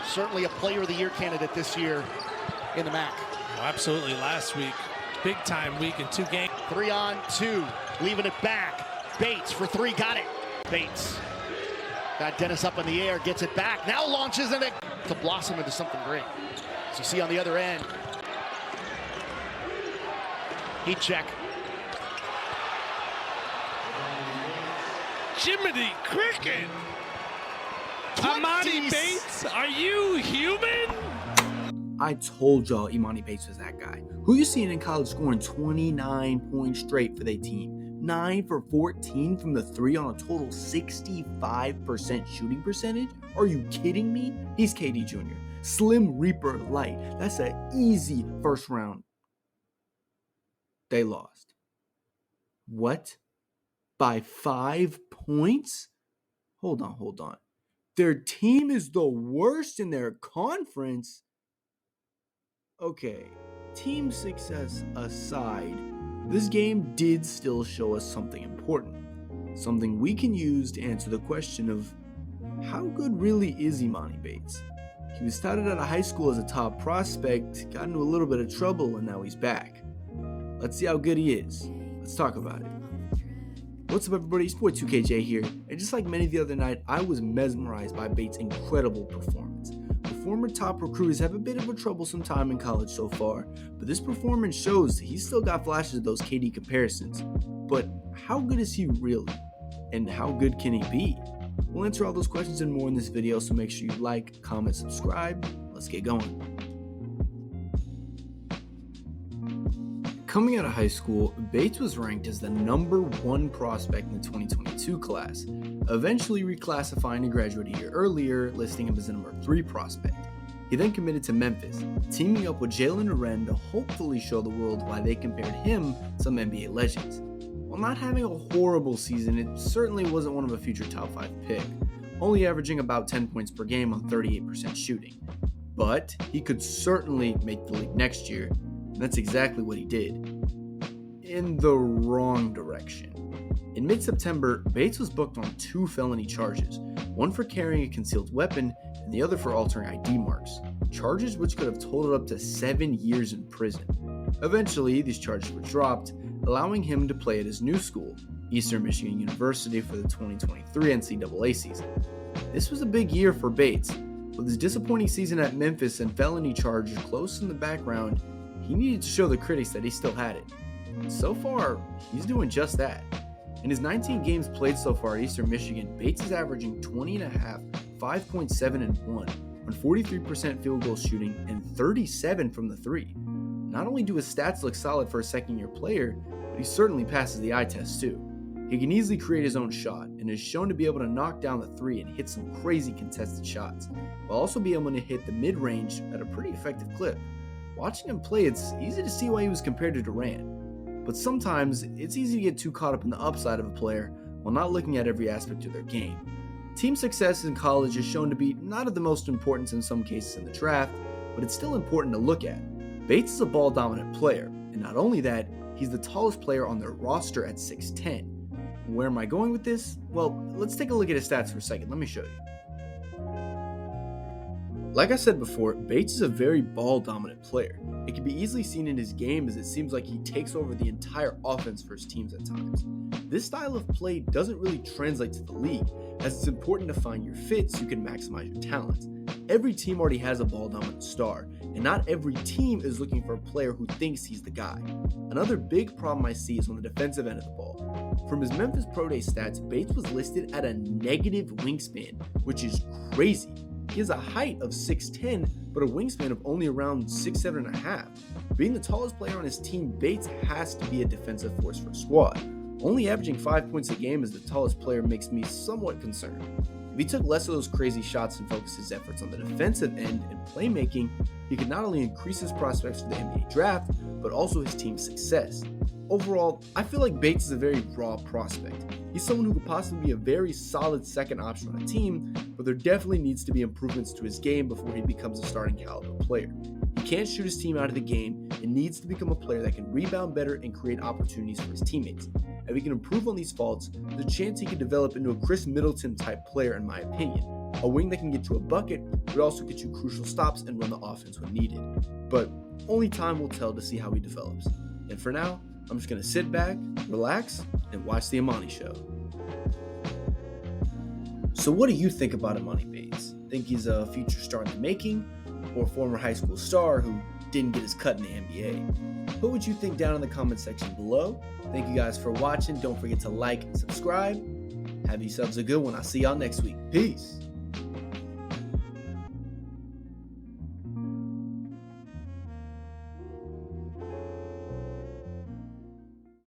Certainly a player of the year candidate this year in the MAC. Oh, absolutely. Last week, big time week in 2 games. 3-on-2, leaving it back. Bates for 3, got it. Bates got Dennis up in the air, gets it back, now launches it to blossom into something great. So you see on the other end, heat check. Jiminy Cricket! Emoni Bates, are you human? I told y'all Emoni Bates was that guy. Who you seeing in college scoring 29 points straight for their team? 9 for 14 from the 3 on a total 65% shooting percentage? Are you kidding me? He's KD Jr. Slim Reaper light. That's an easy first round. They lost. What? By 5 points? Hold on. Their team is the worst in their conference? Okay, team success aside, this game did still show us something important. Something we can use to answer the question of how good really is Emoni Bates? He was touted out of high school as a top prospect, got into a little bit of trouble, and now he's back. Let's see how good he is. Let's talk about it. What's up, everybody? It's boy 2KJ here, and just like many the other night, I was mesmerized by Bates' incredible performance. The former top recruits have a bit of a troublesome time in college so far, but this performance shows that he's still got flashes of those KD comparisons. But how good is he really? And how good can he be? We'll answer all those questions and more in this video, so make sure you like, comment, subscribe. Let's get going. Coming out of high school, Bates was ranked as the number 1 prospect in the 2022 class, eventually reclassifying to graduate a year earlier, listing him as the number 3 prospect. He then committed to Memphis, teaming up with Jalen Duran to hopefully show the world why they compared him to some NBA legends. While not having a horrible season, it certainly wasn't one of a future top 5 pick, only averaging about 10 points per game on 38% shooting. But he could certainly make the league next year, and that's exactly what he did. In the wrong direction. In mid-September, Bates was booked on 2 felony charges, one for carrying a concealed weapon and the other for altering ID marks, charges which could have totaled up to 7 years in prison. Eventually, these charges were dropped, allowing him to play at his new school, Eastern Michigan University, for the 2023 NCAA season. This was a big year for Bates. With his disappointing season at Memphis and felony charges close in the background, he needed to show the critics that he still had it. So far, he's doing just that. In his 19 games played so far at Eastern Michigan, Bates is averaging 20.5, 5.7 and 1 on 43% field goal shooting and 37 from the 3. Not only do his stats look solid for a second-year player, but he certainly passes the eye test too. He can easily create his own shot and is shown to be able to knock down the 3 and hit some crazy contested shots, while also being able to hit the mid-range at a pretty effective clip. Watching him play, it's easy to see why he was compared to Durant. But sometimes, it's easy to get too caught up in the upside of a player while not looking at every aspect of their game. Team success in college is shown to be not of the most importance in some cases in the draft, but it's still important to look at. Bates is a ball-dominant player, and not only that, he's the tallest player on their roster at 6'10". Where am I going with this? Well, let's take a look at his stats for a second. Let me show you. Like I said before, Bates is a very ball-dominant player. It can be easily seen in his game as it seems like he takes over the entire offense for his teams at times. This style of play doesn't really translate to the league, as it's important to find your fit so you can maximize your talents. Every team already has a ball-dominant star, and not every team is looking for a player who thinks he's the guy. Another big problem I see is on the defensive end of the ball. From his Memphis Pro Day stats, Bates was listed at a negative wingspan, which is crazy. He has a height of 6'10", but a wingspan of only around 6'7.5". Being the tallest player on his team, Bates has to be a defensive force for a squad. Only averaging 5 points a game as the tallest player makes me somewhat concerned. If he took less of those crazy shots and focused his efforts on the defensive end and playmaking, he could not only increase his prospects for the NBA draft, but also his team's success. Overall, I feel like Bates is a very raw prospect. He's someone who could possibly be a very solid second option on a team, but there definitely needs to be improvements to his game before he becomes a starting caliber player. He can't shoot his team out of the game and needs to become a player that can rebound better and create opportunities for his teammates. If he can improve on these faults, there's a chance he could develop into a Chris Middleton type player in my opinion. A wing that can get you a bucket, but also get you crucial stops and run the offense when needed. But only time will tell to see how he develops. And for now, I'm just going to sit back, relax, and watch the Emoni Show. So what do you think about Emoni Bates? Think he's a future star in the making, or a former high school star who didn't get his cut in the NBA? Put what you think down in the comment section below. Thank you guys for watching. Don't forget to like and subscribe. Have yourselves a good one. I'll see y'all next week. Peace.